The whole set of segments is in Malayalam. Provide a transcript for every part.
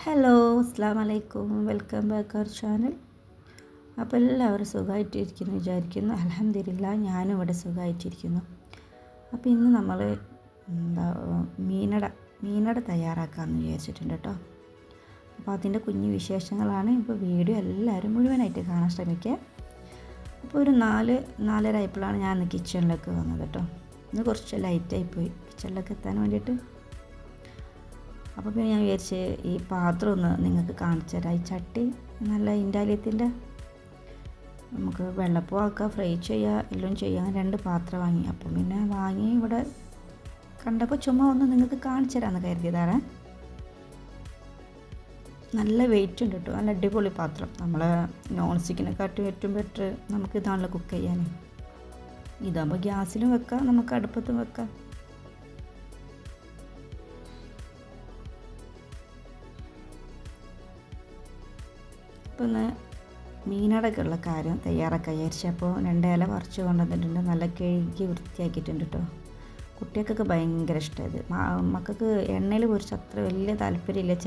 ഹലോ, അസ്സാം വലൈക്കും. Welcome back our channel. അപ്പോൾ എല്ലാവരും സുഖമായിട്ടിരിക്കുന്നു വിചാരിക്കുന്നു. അൽഹംദുലില്ലാ, ഞാനും ഇവിടെ സുഖമായിട്ടിരിക്കുന്നു. അപ്പോൾ ഇന്ന് നമ്മൾ എന്താ മീനട തയ്യാറാക്കാമെന്ന് വിചാരിച്ചിട്ടുണ്ട് കേട്ടോ. അപ്പോൾ അതിൻ്റെ കുഞ്ഞു വിശേഷങ്ങളാണ്. ഇപ്പോൾ വീഡിയോ എല്ലാവരും മുഴുവനായിട്ട് കാണാൻ ശ്രമിക്കുക. അപ്പോൾ ഒരു 4-4:30 ആയപ്പോഴാണ് ഞാൻ ഇന്ന് കിച്ചണിലേക്ക് വന്നത് കേട്ടോ. ഇന്ന് കുറച്ച് ലൈറ്റായിപ്പോയി കിച്ചണിലേക്ക് എത്താൻ വേണ്ടിയിട്ട്. അപ്പോൾ പിന്നെ ഞാൻ വിചാരിച്ച് ഈ പാത്രം ഒന്ന് നിങ്ങൾക്ക് കാണിച്ചു തരാം. ഈ ചട്ടി നല്ല ഇൻഡാലിയത്തിൻ്റെ, നമുക്ക് വെള്ളപ്പൂ ആക്കുക, ഫ്രൈ ചെയ്യുക, എല്ലാം ചെയ്യുക. അങ്ങനെ 2 പാത്രം വാങ്ങി. അപ്പം പിന്നെ വാങ്ങി ഇവിടെ കണ്ടപ്പോൾ ചുമ്മാ ഒന്ന് നിങ്ങൾക്ക് കാണിച്ചു തരാമെന്ന് കരുതിയതാണ്. നല്ല വെയിറ്റ് ഉണ്ട് കേട്ടോ. നല്ല അടിപൊളി പാത്രം. നമ്മൾ നോൺ സ്റ്റിക്കിനെക്കാട്ടും ഏറ്റവും ബെറ്റർ നമുക്ക് ഇതാണല്ലോ കുക്ക് ചെയ്യാൻ. ഇതാകുമ്പോൾ ഗ്യാസിലും വെക്കാം, നമുക്ക് അടുപ്പത്തും വെക്കാം. ഇന്ന് മീനടക്കുള്ള കാര്യം തയ്യാറാക്കാൻ വിചാരിച്ചപ്പോൾ 2 ഇല പറിച്ച് കൊണ്ടുവന്നിട്ടുണ്ട്. നല്ല കഴുകി വൃത്തിയാക്കിയിട്ടുണ്ട് കേട്ടോ. കുട്ടികൾക്കൊക്കെ ഭയങ്കര ഇഷ്ടമായത്. മക്കൾക്ക് എണ്ണയിൽ പൊരിച്ച് അത്ര വലിയ താല്പര്യമില്ല,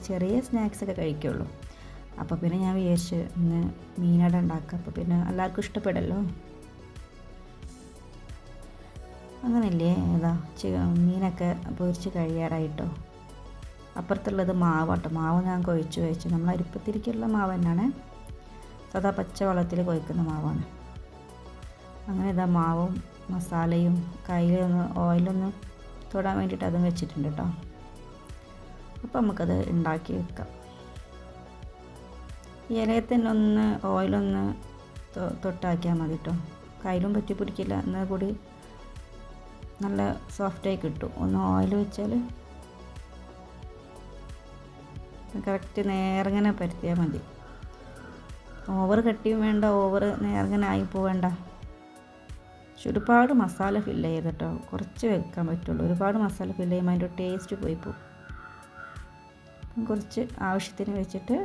ചെറിയ സ്നാക്സൊക്കെ കഴിക്കുള്ളൂ. അപ്പോൾ പിന്നെ ഞാൻ വിചാരിച്ച് ഇന്ന് മീനട ഉണ്ടാക്കാം. അപ്പോൾ പിന്നെ എല്ലാവർക്കും ഇഷ്ടപ്പെടല്ലോ. അങ്ങനെയല്ലേ, ഏതാ മീനൊക്കെ പൊരിച്ച് കഴിയാറായിട്ടോ. അപ്പുറത്തുള്ളത് മാവ് കേട്ടോ. മാവ് ഞാൻ കുഴച്ച് വെച്ച്, നമ്മൾ അരിപ്പത്തിരിക്കുള്ള മാവ് തന്നെയാണ്, സാധാ പച്ച വെള്ളത്തിൽ കുഴക്കുന്ന മാവാണ്. അങ്ങനെ ഇതാ മാവും മസാലയും കയ്യിലൊന്ന് ഓയിലൊന്ന് തൊടാൻ വേണ്ടിയിട്ട് അതും വെച്ചിട്ടുണ്ട് കേട്ടോ. അപ്പോൾ നമുക്കത് ഉണ്ടാക്കി വെക്കാം. ഈ ഇലയിൽ തന്നെ ഒന്ന് ഓയിലൊന്ന് തൊട്ടാക്കിയാൽ മതി കേട്ടോ. കയ്യിലും പറ്റി പിടിക്കില്ല, എന്നാൽ കൂടി നല്ല സോഫ്റ്റായി കിട്ടും. ഒന്ന് ഓയിൽ വെച്ചാൽ കറക്റ്റ് നേർങ്ങനെ പരത്തിയാൽ മതി. ഓവർ കട്ടിയും വേണ്ട, ഓവർ നേർങ്ങനെ ആയി പോവേണ്ട. ഒരുപാട് മസാല ഫില്ല് ചെയ്ത് കേട്ടോ, കുറച്ച് വെക്കാൻ പറ്റുള്ളൂ. ഒരുപാട് മസാല ഫില്ല് ചെയ്യുമ്പോൾ അതിൻ്റെ ടേസ്റ്റ് പോയി പോകും. കുറച്ച് ആവശ്യത്തിന് വെച്ചിട്ട്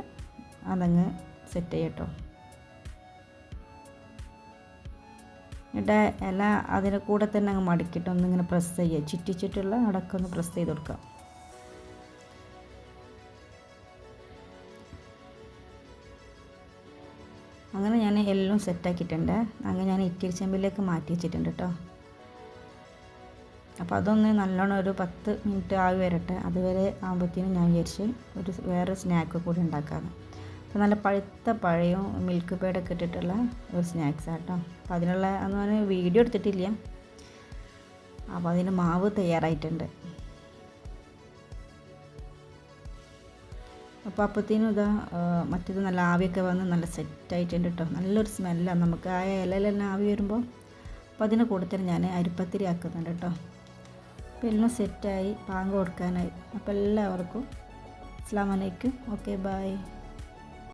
അതങ്ങ് സെറ്റ് ചെയ്യട്ടോ. എന്നിട്ട് ഇല അതിൻ്റെ കൂടെ തന്നെ അങ്ങ് മടക്കിയിട്ട് ഒന്നിങ്ങനെ പ്രസ് ചെയ്യുക. ചുറ്റിച്ചിട്ടുള്ള അടക്കൊന്ന് പ്രസ് ചെയ്ത് കൊടുക്കാം. അങ്ങനെ ഞാൻ എല്ലാം സെറ്റാക്കിയിട്ടുണ്ട്. അങ്ങനെ ഞാൻ ഇഡ്ഡലി ചെമ്പിലേക്ക് മാറ്റി വെച്ചിട്ടുണ്ട് കേട്ടോ. അപ്പോൾ അതൊന്ന് നല്ലോണം ഒരു 10 മിനിറ്റ് ആവി വരട്ടെ. അതുവരെ ആകുമ്പോഴത്തേനും ഞാൻ വിചാരിച്ച് വേറെ സ്നാക്ക് കൂടി ഉണ്ടാക്കാമെന്ന്. അപ്പോൾ നല്ല പഴുത്ത പഴയും മിൽക്ക് പേടൊക്കെ ഇട്ടിട്ടുള്ള ഒരു സ്നാക്സാണ് കേട്ടോ. അപ്പോൾ അതിനുള്ള അതൊന്നും വീഡിയോ എടുത്തിട്ടില്ല. അപ്പോൾ അതിന് മാവ് തയ്യാറായിട്ടുണ്ട്. അപ്പോൾ അപ്പോഴത്തേനും ഇതാ മറ്റേത് നല്ല ആവിയൊക്കെ വന്ന് നല്ല സെറ്റായിട്ടുണ്ട് കേട്ടോ. നല്ലൊരു സ്മെല്ലാണ് നമുക്ക് ആ ഇലയിൽ തന്നെ ആവി വരുമ്പോൾ. അപ്പോൾ അതിന് കൂടെ തന്നെ ഞാൻ അരിപ്പത്തിരി ആക്കുന്നുണ്ട് കേട്ടോ. അപ്പോൾ എല്ലാം സെറ്റായി, പാങ്ക് കൊടുക്കാനായി. അപ്പോൾ എല്ലാവർക്കും അസ്സലാമു അലൈക്കും. Okay, by.